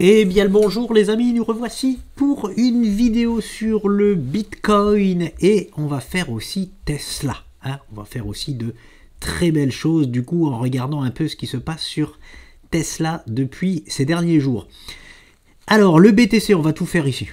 Eh bien le bonjour les amis, nous revoici pour une vidéo sur le Bitcoin et on va faire aussi Tesla. On va faire aussi de très belles choses du coup en regardant un peu ce qui se passe sur Tesla depuis ces derniers jours. Alors le BTC, on va tout faire ici.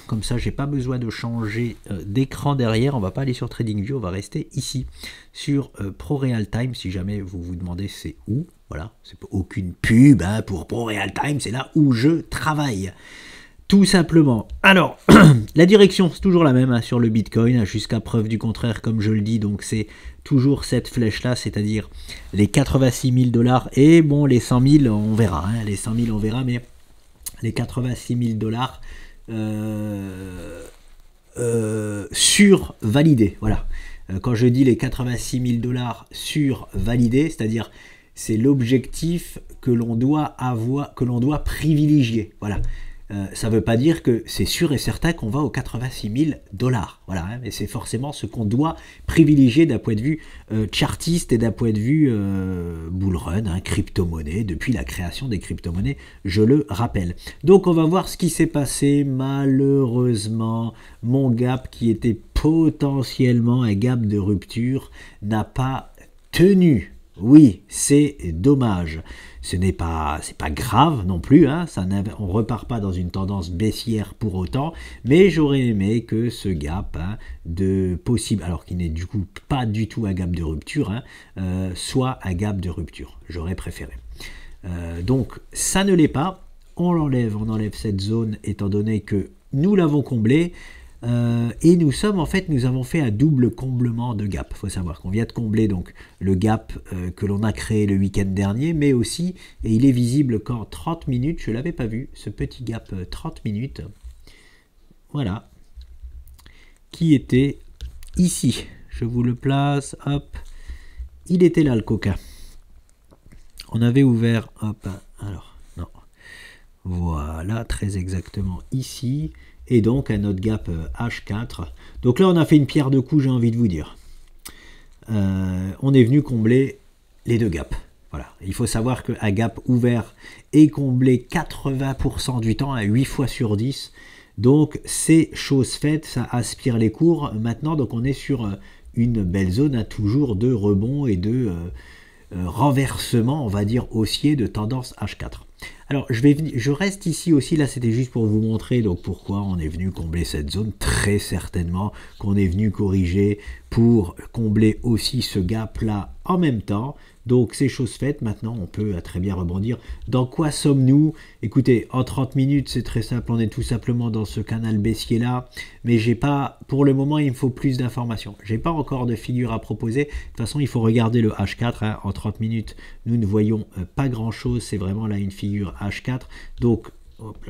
Comme ça j'ai pas besoin de changer d'écran derrière. On va pas aller sur TradingView, on va rester ici sur ProRealTime. Si jamais vous vous demandez c'est où. Voilà, c'est aucune pub pour ProRealTime, c'est là où je travaille. Tout simplement. Alors, la direction, c'est toujours la même sur le Bitcoin, jusqu'à preuve du contraire, comme je le dis. Donc, c'est toujours cette flèche-là, c'est-à-dire les 86 000 $. Et bon, les 100 000, on verra. Les 100 000, on verra, mais les 86 000 $, sur-validés. Voilà. Quand je dis les 86 000 $ sur-validés, c'est-à-dire c'est l'objectif que l'on doit avoir, que l'on doit privilégier. Voilà. Ça ne veut pas dire que c'est sûr et certain qu'on va aux 86 000 $. Voilà, mais c'est forcément ce qu'on doit privilégier d'un point de vue chartiste et d'un point de vue bullrun, crypto-monnaie, depuis la création des crypto-monnaies, je le rappelle. Donc on va voir ce qui s'est passé. Malheureusement, mon gap qui était potentiellement un gap de rupture n'a pas tenu. Oui, c'est dommage. C'est pas grave non plus, on ne repart pas dans une tendance baissière pour autant, mais j'aurais aimé que ce gap de possible, alors qu'il n'est du coup pas du tout un gap de rupture, soit un gap de rupture. J'aurais préféré. Donc ça ne l'est pas. On enlève cette zone étant donné que nous l'avons comblée. Et nous avons fait un double comblement de gap. Il faut savoir qu'on vient de combler donc le gap que l'on a créé le week-end dernier, mais aussi, et il est visible qu'en 30 minutes, je ne l'avais pas vu, ce petit gap 30 minutes, voilà, qui était ici. Je vous le place, hop, il était là le coquin. On avait ouvert, hop, alors, non, voilà, très exactement ici. Et donc un autre gap H4. Donc là on a fait une pierre de coups, j'ai envie de vous dire. On est venu combler les deux gaps. Voilà. Il faut savoir qu'un gap ouvert est comblé 80% du temps, à 8 fois sur 10. Donc c'est chose faite, ça aspire les cours maintenant. Donc on est sur une belle zone toujours de rebond et de renversement, on va dire haussier de tendance H4. Alors je reste ici aussi, là c'était juste pour vous montrer donc pourquoi on est venu combler cette zone, très certainement qu'on est venu corriger pour combler aussi ce gap là en même temps. Donc c'est chose faite, maintenant on peut très bien rebondir. Dans quoi sommes-nous? Écoutez, en 30 minutes c'est très simple, on est tout simplement dans ce canal baissier là, mais j'ai pas, pour le moment il me faut plus d'informations. J'ai pas encore de figure à proposer, de toute façon il faut regarder le H4, en 30 minutes nous ne voyons pas grand chose, c'est vraiment là une figure H4, donc hop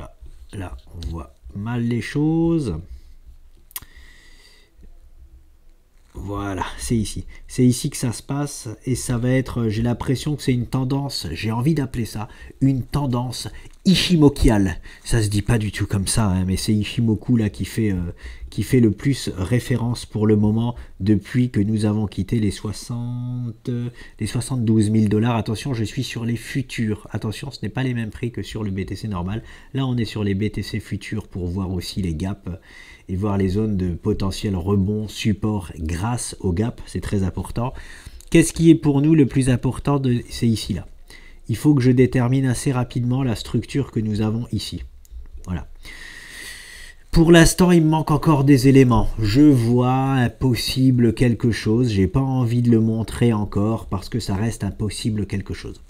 là on voit mal les choses. Voilà, c'est ici que ça se passe et ça va être, j'ai l'impression que c'est une tendance, j'ai envie d'appeler ça une tendance Ichimokiale. Ça se dit pas du tout comme ça, mais c'est Ichimoku là qui fait le plus référence pour le moment depuis que nous avons quitté les 72 000 $. Attention, je suis sur les futurs. Attention, ce n'est pas les mêmes prix que sur le BTC normal. Là, on est sur les BTC futurs pour voir aussi les gaps et voir les zones de potentiel rebond, support grâce au gap. C'est très important. Qu'est-ce qui est pour nous le plus important? C'est ici, là. Il faut que je détermine assez rapidement la structure que nous avons ici. Voilà. Pour l'instant, il me manque encore des éléments. Je vois impossible quelque chose. J'ai pas envie de le montrer encore parce que ça reste impossible quelque chose.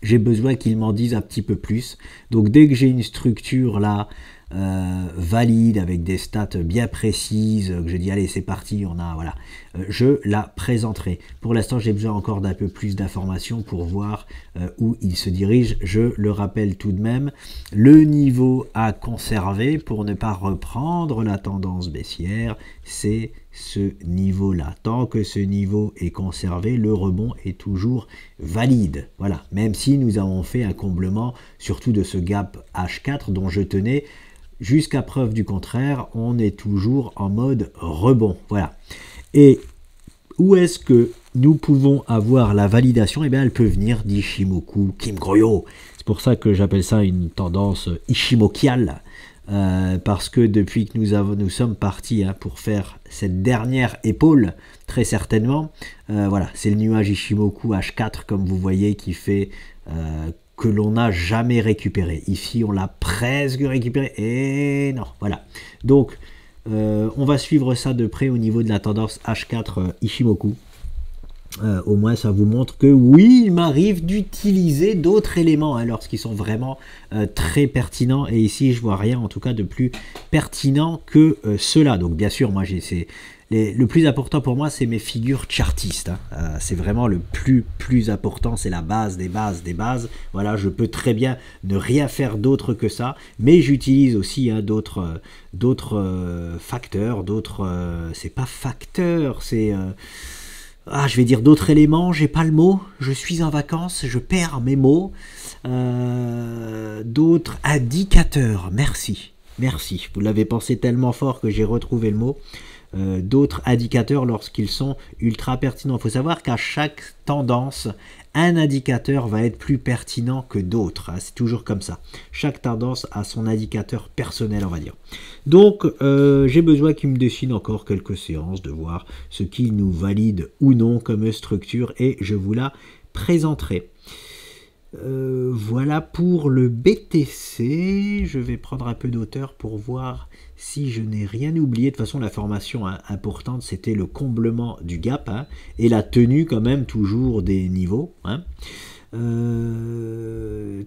J'ai besoin qu'il m'en dise un petit peu plus. Donc dès que j'ai une structure là valide avec des stats bien précises, que je dis allez c'est parti, on a voilà, je la présenterai. Pour l'instant j'ai besoin encore d'un peu plus d'informations pour voir où il se dirige. Je le rappelle tout de même, le niveau à conserver pour ne pas reprendre la tendance baissière, c'est ce niveau là. Tant que ce niveau est conservé, le rebond est toujours valide. Voilà, même si nous avons fait un comblement surtout de ce gap H4 dont je tenais. Jusqu'à preuve du contraire, on est toujours en mode rebond. Voilà. Et où est-ce que nous pouvons avoir la validation? Eh bien, elle peut venir d'Ishimoku Kimgroyo. C'est pour ça que j'appelle ça une tendance ishimokiale. Parce que depuis que nous sommes partis pour faire cette dernière épaule, très certainement, voilà, c'est le nuage Ishimoku H4, comme vous voyez, qui fait que l'on n'a jamais récupéré. Ici, on l'a presque récupéré, et non, voilà. Donc, on va suivre ça de près au niveau de la tendance H4 Ishimoku. Au moins ça vous montre que oui, il m'arrive d'utiliser d'autres éléments lorsqu'ils sont vraiment très pertinents, et ici je vois rien en tout cas de plus pertinent que cela. Donc bien sûr, moi le plus important pour moi, c'est mes figures chartistes. C'est vraiment le plus important, c'est la base des bases des bases. Voilà, je peux très bien ne rien faire d'autre que ça, mais j'utilise aussi d'autres facteurs, c'est pas facteurs, c'est je vais dire d'autres éléments, j'ai pas le mot, je suis en vacances, je perds mes mots. D'autres indicateurs, merci, vous l'avez pensé tellement fort que j'ai retrouvé le mot. D'autres indicateurs lorsqu'ils sont ultra pertinents. Il faut savoir qu'à chaque tendance, un indicateur va être plus pertinent que d'autres. C'est toujours comme ça. Chaque tendance a son indicateur personnel, on va dire. Donc, j'ai besoin qu'il me dessine encore quelques séances, de voir ce qui nous valide ou non comme structure, et je vous la présenterai. Voilà pour le BTC. Je vais prendre un peu d'auteur pour voir si je n'ai rien oublié. De toute façon, la formation importante, c'était le comblement du gap et la tenue quand même toujours des niveaux.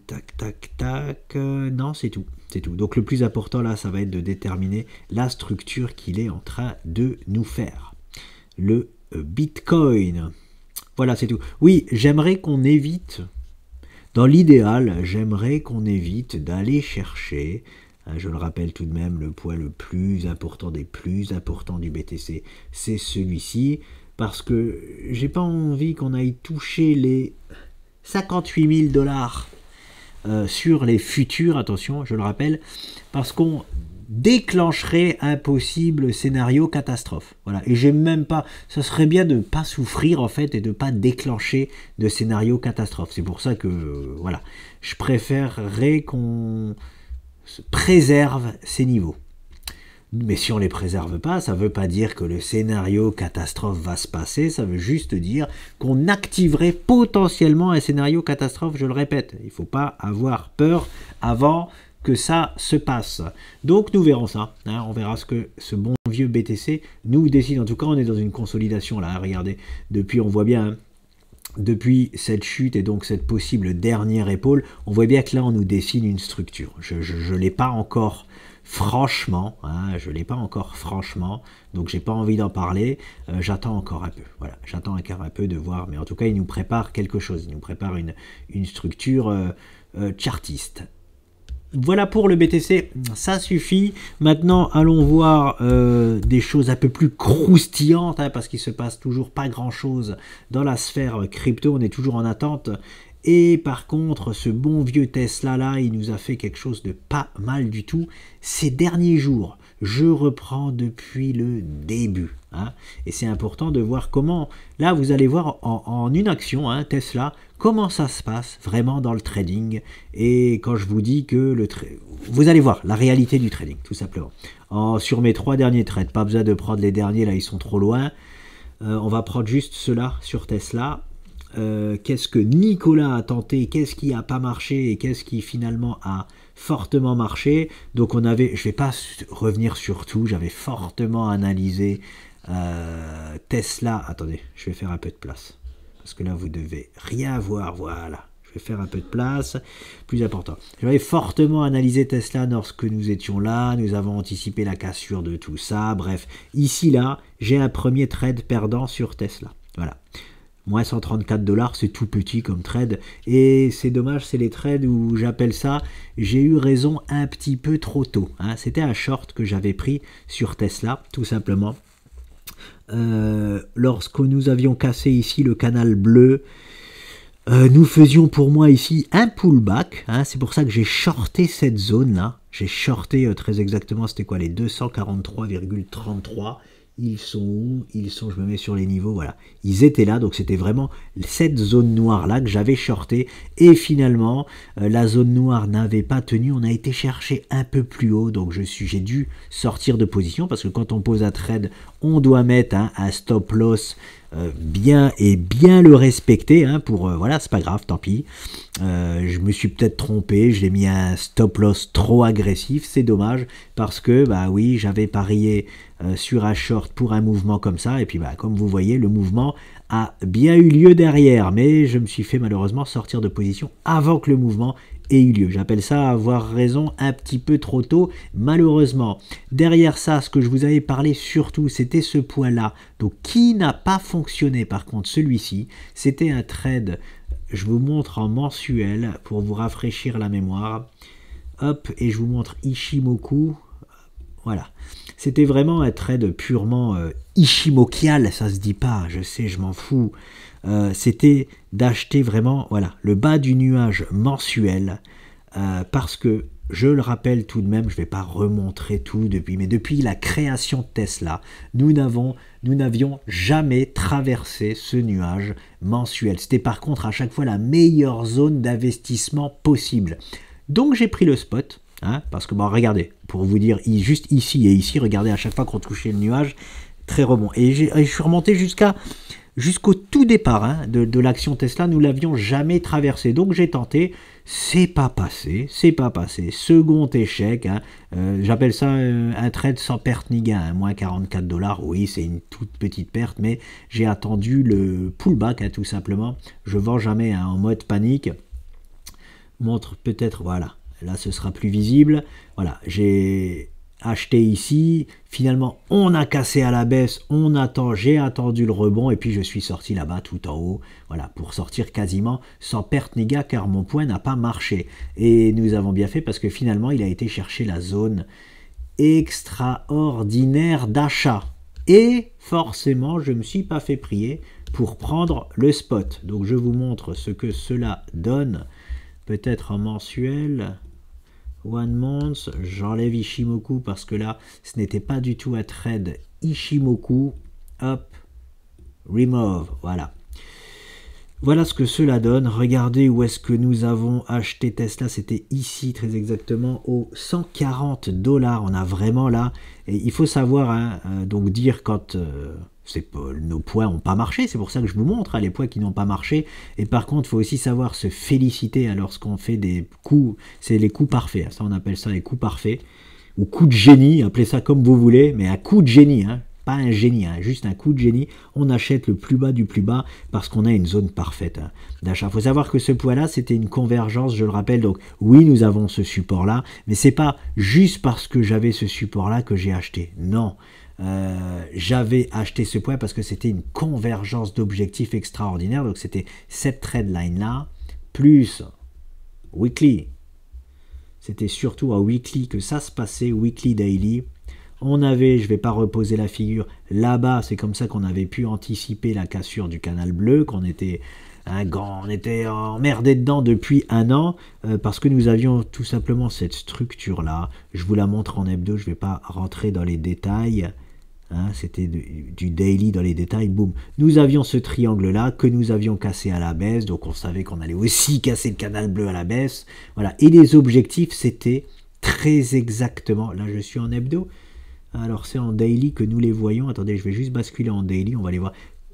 Tac, tac, tac. Non, c'est tout. C'est tout. Donc le plus important là, ça va être de déterminer la structure qu'il est en train de nous faire. Le Bitcoin. Voilà, c'est tout. Oui, j'aimerais qu'on évite... Dans l'idéal, j'aimerais qu'on évite d'aller chercher, je le rappelle tout de même, le poids le plus important des plus importants du BTC, c'est celui-ci, parce que j'ai pas envie qu'on aille toucher les 58 000 $ sur les futurs, attention, je le rappelle, parce qu'on déclencherait un possible scénario catastrophe. Voilà. Et j'aime même pas, ça serait bien de ne pas souffrir en fait et de ne pas déclencher de scénario catastrophe. C'est pour ça que voilà, je préférerais qu'on préserve ces niveaux. Mais si on ne les préserve pas, ça ne veut pas dire que le scénario catastrophe va se passer, ça veut juste dire qu'on activerait potentiellement un scénario catastrophe, je le répète. Il ne faut pas avoir peur avant que ça se passe. Donc nous verrons ça, on verra ce que ce bon vieux BTC nous décide. En tout cas, on est dans une consolidation là, regardez, depuis on voit bien, depuis cette chute et donc cette possible dernière épaule, on voit bien que là on nous dessine une structure. Je ne l'ai pas encore franchement, je l'ai pas encore franchement, donc j'ai pas envie d'en parler, j'attends encore un peu, voilà, j'attends encore un peu de voir, mais en tout cas il nous prépare quelque chose, il nous prépare une structure chartiste. Voilà pour le BTC, ça suffit. Maintenant, allons voir des choses un peu plus croustillantes, parce qu'il se passe toujours pas grand-chose dans la sphère crypto, on est toujours en attente. Et par contre, ce bon vieux Tesla là, il nous a fait quelque chose de pas mal du tout ces derniers jours. Je reprends depuis le début. Et c'est important de voir comment, là vous allez voir en une action, Tesla, comment ça se passe vraiment dans le trading. Et quand je vous dis que vous allez voir la réalité du trading, tout simplement. Sur mes 3 derniers trades, pas besoin de prendre les derniers, là ils sont trop loin. On va prendre juste cela sur Tesla. Qu'est-ce que Nicolas a tenté, qu'est-ce qui n'a pas marché et qu'est-ce qui finalement a fortement marché. Donc on avait, je ne vais pas revenir sur tout, j'avais fortement analysé Tesla. Attendez, je vais faire un peu de place parce que là vous devez rien voir. Voilà, je vais faire un peu de place, plus important. J'avais fortement analysé Tesla lorsque nous étions là, nous avons anticipé la cassure de tout ça. Bref, ici là j'ai un premier trade perdant sur Tesla. Voilà, moins 134 $, c'est tout petit comme trade. Et c'est dommage, c'est les trades où j'appelle ça, j'ai eu raison un petit peu trop tôt. C'était un short que j'avais pris sur Tesla, tout simplement. Lorsque nous avions cassé ici le canal bleu, nous faisions pour moi ici un pullback. C'est pour ça que j'ai shorté cette zone-là. J'ai shorté très exactement, c'était quoi, les 243,33. Ils sont où? Ils sont, je me mets sur les niveaux, voilà. Ils étaient là, donc c'était vraiment cette zone noire-là que j'avais shorté. Et finalement, la zone noire n'avait pas tenu. On a été chercher un peu plus haut, donc j'ai dû sortir de position parce que quand on pose un trade, on doit mettre un stop loss bien le respecter. Pour voilà, c'est pas grave, tant pis. Je me suis peut-être trompé, j'ai mis un stop loss trop agressif, c'est dommage parce que bah oui, j'avais parié sur un short pour un mouvement comme ça et puis bah comme vous voyez, le mouvement a bien eu lieu derrière, mais je me suis fait malheureusement sortir de position avant que le mouvement ait eu lieu. J'appelle ça avoir raison un petit peu trop tôt, malheureusement. Derrière ça, ce que je vous avais parlé surtout, c'était ce point-là, donc qui n'a pas fonctionné. Par contre, celui-ci, c'était un trade. Je vous montre en mensuel pour vous rafraîchir la mémoire. Hop, et je vous montre Ishimoku. Voilà. C'était vraiment un trade purement Ishimokial, ça se dit pas, je sais, je m'en fous. C'était d'acheter vraiment, voilà, le bas du nuage mensuel, parce que, je le rappelle tout de même, je ne vais pas remontrer tout depuis, mais depuis la création de Tesla, nous n'avions jamais traversé ce nuage mensuel. C'était par contre à chaque fois la meilleure zone d'investissement possible. Donc j'ai pris le spot, parce que bon, regardez, pour vous dire, juste ici et ici, regardez à chaque fois qu'on touchait le nuage, très rebond. Et je suis remonté jusqu'au tout départ de l'action Tesla, nous l'avions jamais traversé. Donc j'ai tenté, c'est pas passé. Second échec, j'appelle ça un trade sans perte ni gain, moins 44 $. Oui, c'est une toute petite perte, mais j'ai attendu le pullback, tout simplement. Je vends jamais en mode panique. Montre peut-être, voilà, là ce sera plus visible. Voilà, j'ai acheté ici, finalement on a cassé à la baisse, j'ai attendu le rebond et puis je suis sorti là-bas tout en haut, voilà, pour sortir quasiment sans perte ni gain car mon point n'a pas marché. Et nous avons bien fait parce que finalement il a été chercher la zone extraordinaire d'achat. Et forcément je ne me suis pas fait prier pour prendre le spot. Donc je vous montre ce que cela donne, peut-être en mensuel. One month, j'enlève Ishimoku parce que là, ce n'était pas du tout un trade Ishimoku. Hop, remove, voilà. Voilà ce que cela donne. Regardez où est-ce que nous avons acheté Tesla. C'était ici, très exactement, aux 140 $. On a vraiment là, et il faut savoir, donc dire quand... nos points n'ont pas marché, c'est pour ça que je vous montre les points qui n'ont pas marché. Et par contre, il faut aussi savoir se féliciter lorsqu'on fait des coups, c'est les coups parfaits, ça on appelle ça les coups parfaits, ou coups de génie, appelez ça comme vous voulez, mais un coup de génie, pas un génie, juste un coup de génie. On achète le plus bas du plus bas parce qu'on a une zone parfaite d'achat. Il faut savoir que ce point-là, c'était une convergence, je le rappelle, donc oui, nous avons ce support-là, mais c'est pas juste parce que j'avais ce support-là que j'ai acheté, non. J'avais acheté ce point parce que c'était une convergence d'objectifs extraordinaire, donc c'était cette trade line là plus weekly, c'était surtout à weekly que ça se passait, weekly daily. On avait, je vais pas reposer la figure là-bas, c'est comme ça qu'on avait pu anticiper la cassure du canal bleu, qu'on était on était emmerdé dedans depuis un an parce que nous avions tout simplement cette structure là. Je vous la montre en hebdo, je vais pas rentrer dans les détails. C'était du daily dans les détails, boum. Nous avions ce triangle là que nous avions cassé à la baisse, donc on savait qu'on allait aussi casser le canal bleu à la baisse, voilà. Et les objectifs c'était très exactement, là je suis en hebdo, alors c'est en daily que nous les voyons. Attendez, je vais juste basculer en daily, on va les voir.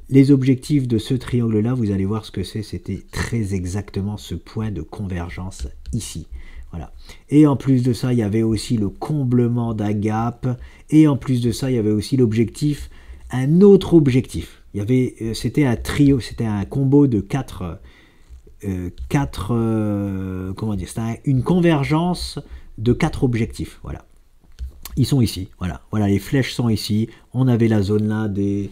Les objectifs de ce triangle là, vous allez voir ce que c'est, c'était très exactement ce point de convergence ici. Voilà. Et en plus de ça, il y avait aussi le comblement d'un gap. Et en plus de ça, il y avait aussi l'objectif, un autre objectif. Il y avait, c'était un trio, c'était un combo de quatre comment dire, c'était une convergence de 4 objectifs. Voilà. Ils sont ici. Voilà. Voilà, les flèches sont ici. On avait la zone là des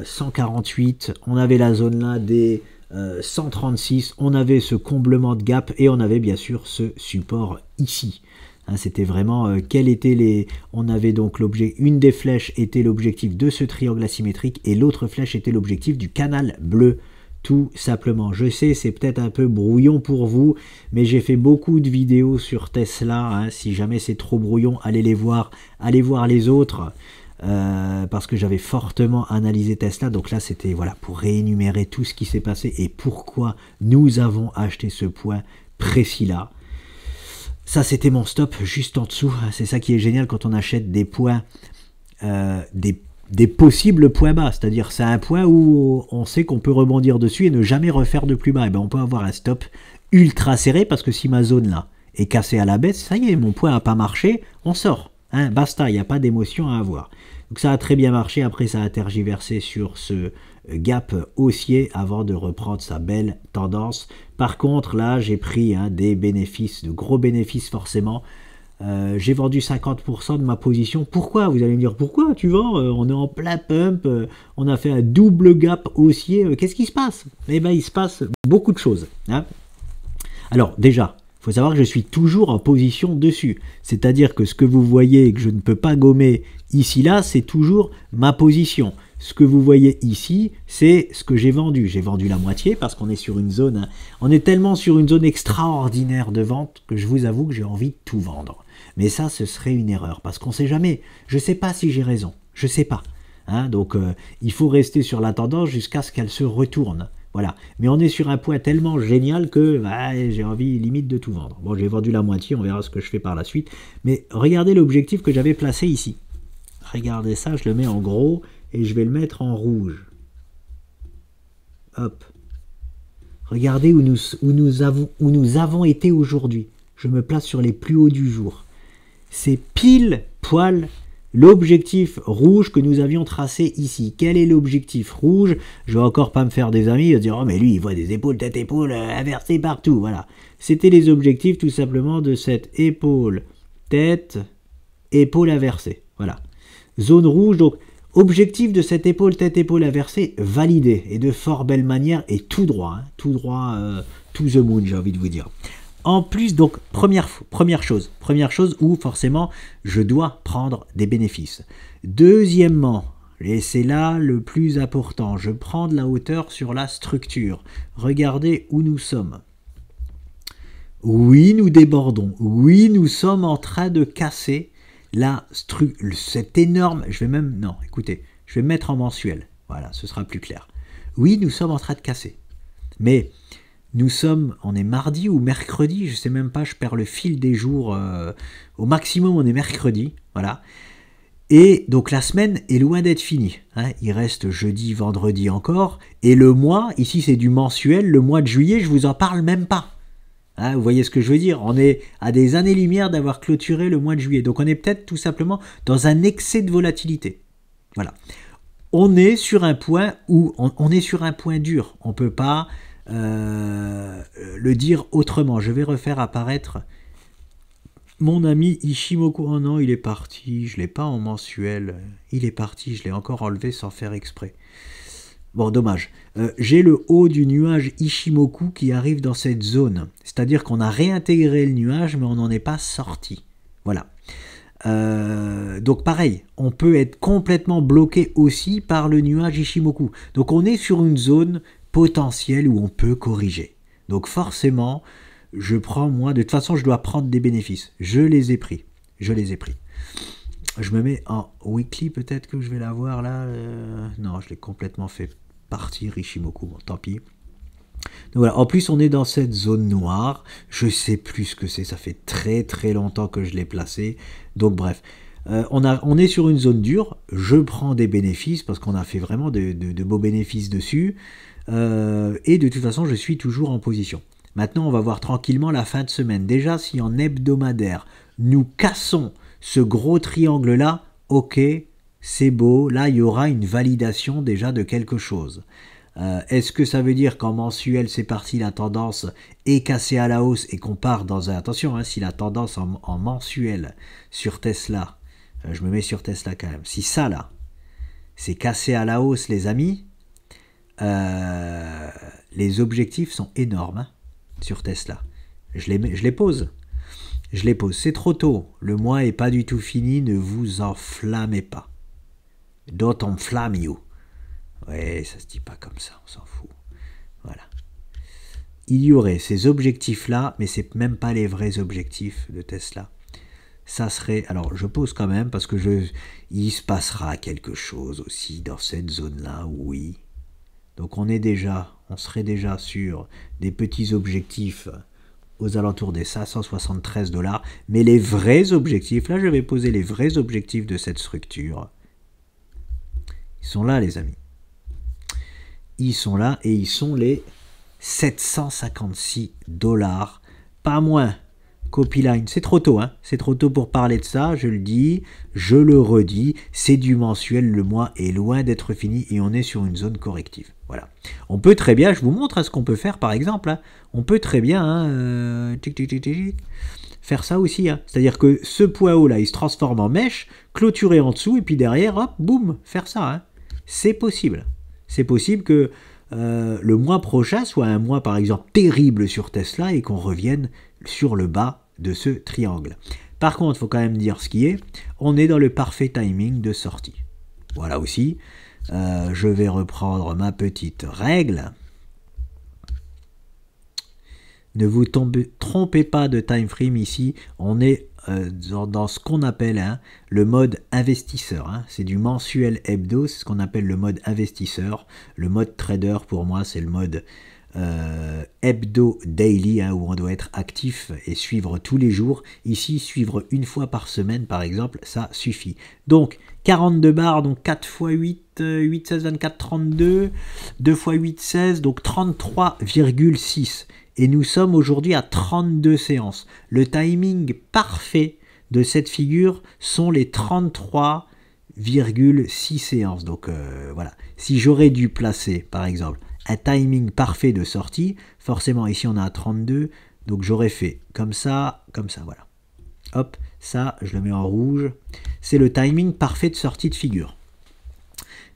148. On avait la zone là des 136, on avait ce comblement de gap et on avait bien sûr ce support ici. C'était vraiment quel était les... On avait donc l'objet, une des flèches était l'objectif de ce triangle asymétrique et l'autre flèche était l'objectif du canal bleu, tout simplement. Je sais, c'est peut-être un peu brouillon pour vous, mais j'ai fait beaucoup de vidéos sur Tesla. Si jamais c'est trop brouillon, allez les voir, allez voir les autres. parce que j'avais fortement analysé Tesla. Donc là, c'était voilà, pour réénumérer tout ce qui s'est passé et pourquoi nous avons acheté ce point précis là. Ça, c'était mon stop juste en dessous. C'est ça qui est génial quand on achète des points, des possibles points bas. C'est-à-dire, c'est un point où on sait qu'on peut rebondir dessus et ne jamais refaire de plus bas. Et ben, on peut avoir un stop ultra serré parce que si ma zone là est cassée à la baisse, ça y est, mon point n'a pas marché, on sort. Hein, basta, il n'y a pas d'émotion à avoir. Donc ça a très bien marché. Après, ça a tergiversé sur ce gap haussier avant de reprendre sa belle tendance. Par contre, là, j'ai pris des bénéfices, de gros bénéfices forcément. J'ai vendu 50% de ma position. Pourquoi? Vous allez me dire, pourquoi tu vends? On est en plein pump, on a fait un double gap haussier. Qu'est-ce qui se passe? Eh bien, il se passe beaucoup de choses. Hein. Alors, déjà, il faut savoir que je suis toujours en position dessus. C'est-à-dire que ce que vous voyez et que je ne peux pas gommer ici, là, c'est toujours ma position. Ce que vous voyez ici, c'est ce que j'ai vendu. J'ai vendu la moitié parce qu'on est sur une zone, on est tellement sur une zone extraordinaire de vente que je vous avoue que j'ai envie de tout vendre. Mais ça, ce serait une erreur parce qu'on ne sait jamais. Je ne sais pas si j'ai raison. Je ne sais pas. Hein, donc, il faut rester sur la tendance jusqu'à ce qu'elle se retourne. Voilà. Mais on est sur un point tellement génial que j'ai envie limite de tout vendre. Bon, j'ai vendu la moitié, on verra ce que je fais par la suite. Mais regardez l'objectif que j'avais placé ici. Regardez ça, je le mets en gros et je vais le mettre en rouge. Hop. Regardez où nous avons été aujourd'hui. Je me place sur les plus hauts du jour. C'est pile poil l'objectif rouge que nous avions tracé ici. Quel est l'objectif rouge? Je vais encore pas me faire des amis et dire oh mais lui il voit des épaules, tête, épaule inversées partout. Voilà. C'était les objectifs tout simplement de cette épaule, tête, épaule inversée. Voilà. Zone rouge, donc objectif de cette épaule, tête, épaule inversée, validé et de fort belle manière et tout droit. Hein, tout droit to the moon, j'ai envie de vous dire. En plus, donc, première chose où forcément je dois prendre des bénéfices. Deuxièmement, et c'est là le plus important, je prends de la hauteur sur la structure. Regardez où nous sommes. Oui, nous débordons. Oui, nous sommes en train de casser cette énorme... Je vais même... Non, écoutez, je vais me mettre en mensuel. Voilà, ce sera plus clair. Oui, nous sommes en train de casser. Mais... on est mardi ou mercredi, je sais même pas, je perds le fil des jours. Au maximum, on est mercredi, voilà. Et donc la semaine est loin d'être finie. Hein. Il reste jeudi, vendredi encore. Et le mois, ici c'est du mensuel, le mois de juillet, je vous en parle même pas. Hein, vous voyez ce que je veux dire? On est à des années-lumière d'avoir clôturé le mois de juillet. Donc on est peut-être tout simplement dans un excès de volatilité. Voilà. On est sur un point où on est sur un point dur. On ne peut pas... le dire autrement. Je vais refaire apparaître mon ami Ishimoku. Oh non, il est parti, je l'ai pas en mensuel. Il est parti, je l'ai encore enlevé sans faire exprès. Bon, dommage. J'ai le haut du nuage Ishimoku qui arrive dans cette zone. C'est-à-dire qu'on a réintégré le nuage, mais on n'en est pas sorti. Voilà. Donc pareil, on peut être complètement bloqué aussi par le nuage Ishimoku. Donc on est sur une zone potentiel où on peut corriger. Donc forcément, je prends moi, de toute façon je dois prendre des bénéfices. Je les ai pris. Je me mets en weekly, peut-être que je vais l'avoir là. Non, je l'ai complètement fait partir, Ishimoku, bon tant pis. Donc voilà, en plus on est dans cette zone noire, je sais plus ce que c'est, ça fait très très longtemps que je l'ai placé. Donc bref. On est sur une zone dure, je prends des bénéfices parce qu'on a fait vraiment de beaux bénéfices dessus. Et de toute façon je suis toujours en position. Maintenant on va voir tranquillement la fin de semaine. Déjà si en hebdomadaire nous cassons ce gros triangle là, ok, c'est beau, là il y aura une validation déjà de quelque chose. Est-ce que ça veut dire qu'en mensuel c'est parti, la tendance est cassée à la hausse et qu'on part dans un... Attention, hein, si la tendance en mensuel sur Tesla, je me mets sur Tesla quand même, si ça là c'est cassé à la hausse les amis, les objectifs sont énormes hein, sur Tesla. Je les pose. C'est trop tôt. Le mois est pas du tout fini. Ne vous enflammez pas. Don't enflamme you. Ouais, ça se dit pas comme ça. On s'en fout. Voilà. Il y aurait ces objectifs-là, mais c'est même pas les vrais objectifs de Tesla. ça serait... Alors, je pose quand même, parce que il se passera quelque chose aussi dans cette zone-là, oui. Donc, on serait déjà sur des petits objectifs aux alentours des 573 $. Mais les vrais objectifs, là, je vais poser les vrais objectifs de cette structure. Ils sont là, les amis. Ils sont là, et ils sont les 756 $, pas moins. Copyline, c'est trop tôt, hein, c'est trop tôt pour parler de ça, je le dis, je le redis, c'est du mensuel, le mois est loin d'être fini et on est sur une zone corrective. Voilà. On peut très bien, je vous montre ce qu'on peut faire par exemple, hein. On peut très bien faire ça aussi, hein. C'est-à-dire que ce point haut là, il se transforme en mèche, clôturer en dessous et puis derrière, hop, boum, faire ça. Hein. C'est possible. C'est possible que le mois prochain soit un mois par exemple terrible sur Tesla et qu'on revienne sur le bas de ce triangle. Par contre, il faut quand même dire ce qui est, on est dans le parfait timing de sortie. Voilà aussi, je vais reprendre ma petite règle. Ne vous trompez pas de time frame ici, on est dans ce qu'on appelle le mode investisseur. Hein. C'est du mensuel hebdo, c'est ce qu'on appelle le mode investisseur. Le mode trader, pour moi, c'est le mode hebdo daily, hein, où on doit être actif et suivre tous les jours. Ici, suivre une fois par semaine, par exemple, ça suffit. Donc, 42 barres, donc 4 x 8, 8, 16, 24, 32, 2 x 8, 16, donc 33,6. Et nous sommes aujourd'hui à 32 séances. Le timing parfait de cette figure sont les 33,6 séances. Donc voilà, si j'aurais dû placer, par exemple, un timing parfait de sortie, forcément ici on a 32, donc j'aurais fait comme ça, voilà. Hop, ça je le mets en rouge, c'est le timing parfait de sortie de figure.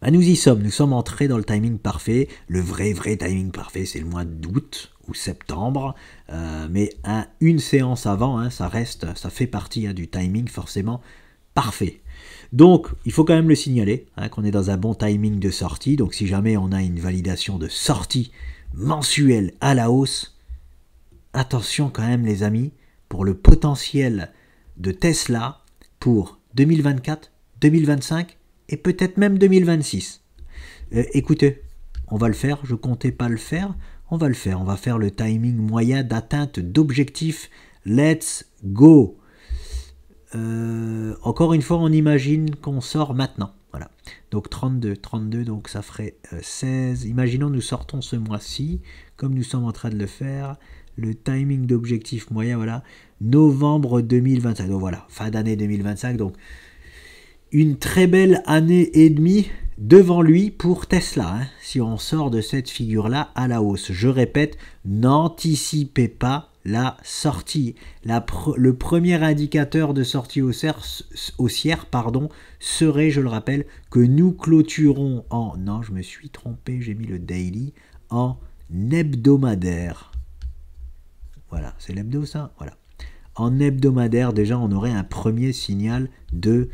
Ben, nous y sommes, nous sommes entrés dans le timing parfait, le vrai timing parfait c'est le mois d'août ou septembre, mais une séance avant, hein, ça fait partie du timing forcément parfait. Donc, il faut quand même le signaler, hein, qu'on est dans un bon timing de sortie. Donc, si jamais on a une validation de sortie mensuelle à la hausse, attention quand même les amis, pour le potentiel de Tesla pour 2024, 2025 et peut-être même 2026. Écoutez, on va le faire, je comptais pas le faire, on va le faire. On va faire le timing moyen d'atteinte d'objectifs. Let's go! Encore une fois, on imagine qu'on sort maintenant. Voilà. Donc 32, donc ça ferait 16. Imaginons nous sortons ce mois-ci, comme nous sommes en train de le faire. Le timing d'objectif moyen, voilà, novembre 2025. Donc voilà, fin d'année 2025. Donc une très belle année et demie devant lui pour Tesla, hein, si on sort de cette figure-là à la hausse. Je répète, n'anticipez pas la sortie. Le premier indicateur de sortie haussière, serait, je le rappelle, que nous clôturons en... Non, je me suis trompé, j'ai mis le daily en hebdomadaire. Voilà, c'est l'hebdo ça? Voilà. En hebdomadaire, déjà, on aurait un premier signal de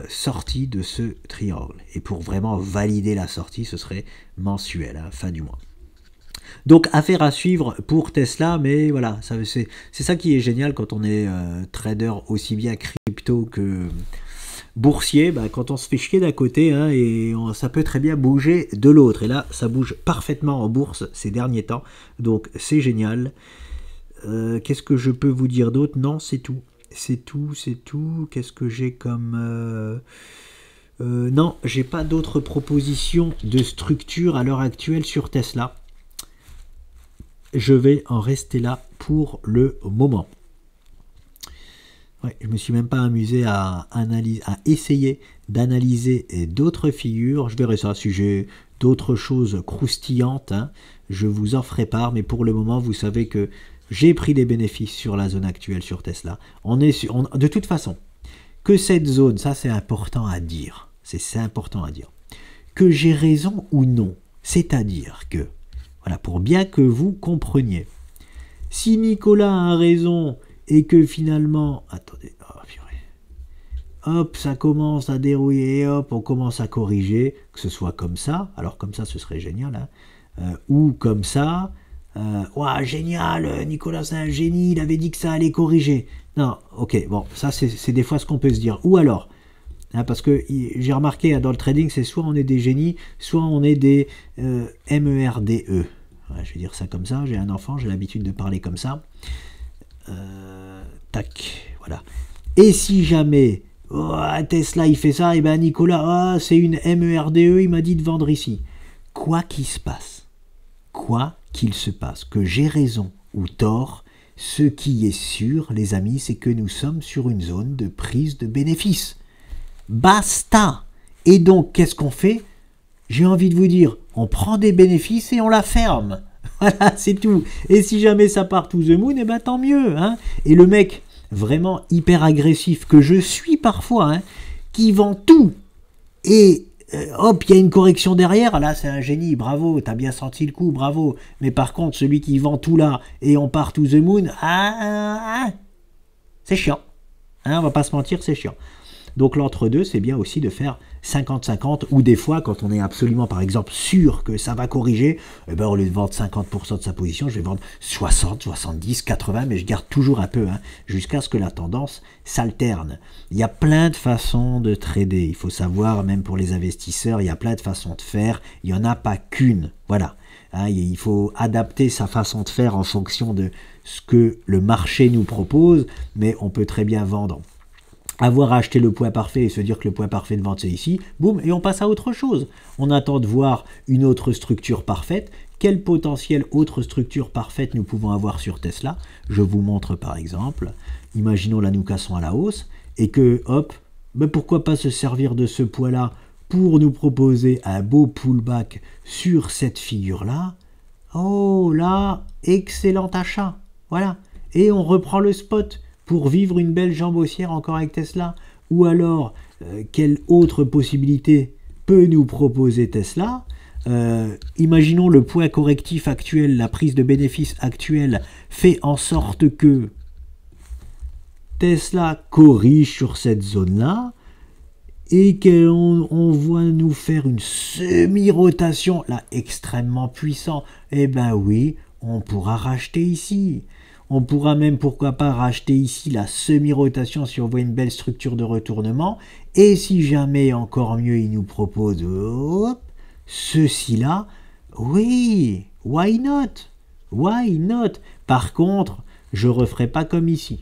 sortie de ce triangle. Et pour vraiment valider la sortie, ce serait mensuel, hein, fin du mois. Donc, affaire à suivre pour Tesla, mais voilà, c'est ça qui est génial quand on est trader aussi bien crypto que boursier, bah, quand on se fait chier d'un côté, hein, et ça peut très bien bouger de l'autre. Et là, ça bouge parfaitement en bourse ces derniers temps, donc c'est génial. Qu'est-ce que je peux vous dire d'autre? Non, c'est tout. C'est tout. Qu'est-ce que j'ai comme... non, j'ai pas d'autres propositions de structure à l'heure actuelle sur Tesla. Je vais en rester là pour le moment. Ouais, je me suis même pas amusé à essayer d'analyser d'autres figures. Je verrai ça si j'ai d'autres choses croustillantes, hein, je vous en ferai part, mais pour le moment, vous savez que j'ai pris des bénéfices sur la zone actuelle sur Tesla. De toute façon, que cette zone, ça c'est important à dire, c'est important à dire, que j'ai raison ou non, c'est-à-dire que, voilà, pour bien que vous compreniez, si Nicolas a raison et que finalement, attendez, oh, purée, hop, ça commence à dérouiller, et hop, on commence à corriger, que ce soit comme ça, alors comme ça ce serait génial, hein, ou comme ça, Ouah, génial, Nicolas c'est un génie, il avait dit que ça allait corriger. Non, ok, bon, ça c'est des fois ce qu'on peut se dire. Ou alors, hein, parce que j'ai remarqué dans le trading, c'est soit on est des génies, soit on est des MERDE. Ouais, je vais dire ça comme ça, j'ai un enfant, j'ai l'habitude de parler comme ça. Tac, voilà. Et si jamais Tesla il fait ça, et ben Nicolas, c'est une MERDE, il m'a dit de vendre ici. Quoi qu'il se passe, que j'ai raison ou tort, ce qui est sûr, les amis, c'est que nous sommes sur une zone de prise de bénéfices. Basta. Et donc, qu'est-ce qu'on fait? J'ai envie de vous dire, on prend des bénéfices et on la ferme. Voilà, c'est tout. Et si jamais ça part to the moon, eh ben tant mieux. Hein. Et le mec, vraiment hyper agressif, que je suis parfois, hein, qui vend tout, et hop, il y a une correction derrière, là c'est un génie, bravo, t'as bien senti le coup, bravo. Mais par contre, celui qui vend tout là, et on part to the moon, c'est chiant. Hein, on va pas se mentir, c'est chiant. Donc l'entre-deux, c'est bien aussi de faire 50-50, ou des fois, quand on est absolument, par exemple, sûr que ça va corriger, eh ben, au lieu de vendre 50% de sa position, je vais vendre 60, 70, 80, mais je garde toujours un peu, hein, jusqu'à ce que la tendance s'alterne. Il y a plein de façons de trader, il faut savoir, même pour les investisseurs, il y a plein de façons de faire, il n'y en a pas qu'une, voilà. Hein, il faut adapter sa façon de faire en fonction de ce que le marché nous propose, mais on peut très bien vendre, avoir acheté le point parfait et se dire que le point parfait de vente c'est ici, boum, et on passe à autre chose. On attend de voir une autre structure parfaite. Quelle potentielle autre structure parfaite nous pouvons avoir sur Tesla? Je vous montre par exemple, imaginons là nous cassons à la hausse, et que hop, ben pourquoi pas se servir de ce point-là pour nous proposer un beau pullback sur cette figure-là. Oh là, excellent achat, voilà, et on reprend le spot pour vivre une belle jambe haussière encore avec Tesla. Ou alors, quelle autre possibilité peut nous proposer Tesla? Imaginons le point correctif actuel, la prise de bénéfice actuelle fait en sorte que Tesla corrige sur cette zone-là et qu'on voit nous faire une semi-rotation, là, extrêmement puissant. Eh ben oui, on pourra racheter ici. On pourra même, pourquoi pas, racheter ici la semi-rotation si on voit une belle structure de retournement. Et si jamais, encore mieux, il nous propose ceci-là, oui, why not? Why not? Par contre, je ne referai pas comme ici.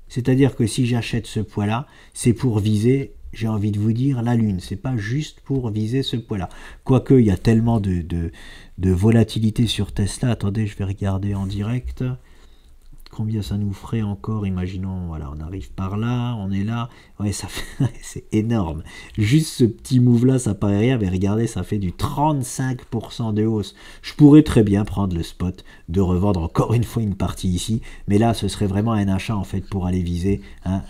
C'est-à-dire que si j'achète ce poids-là, c'est pour viser, j'ai envie de vous dire, la lune. C'est pas juste pour viser ce poids-là. Quoique, il y a tellement de volatilité sur Tesla. Attendez, je vais regarder en direct. Combien ça nous ferait encore, imaginons, voilà, on arrive par là, on est là, ouais, ça fait, c'est énorme. Juste ce petit move-là, ça paraît rien, mais regardez, ça fait du 35% de hausse. Je pourrais très bien prendre le spot, de revendre encore une fois une partie ici, mais là, ce serait vraiment un achat, en fait, pour aller viser hein,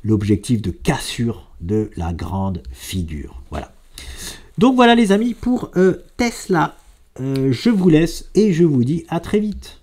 l'objectif de cassure de la grande figure. Voilà. Donc voilà, les amis, pour Tesla, je vous laisse et je vous dis à très vite.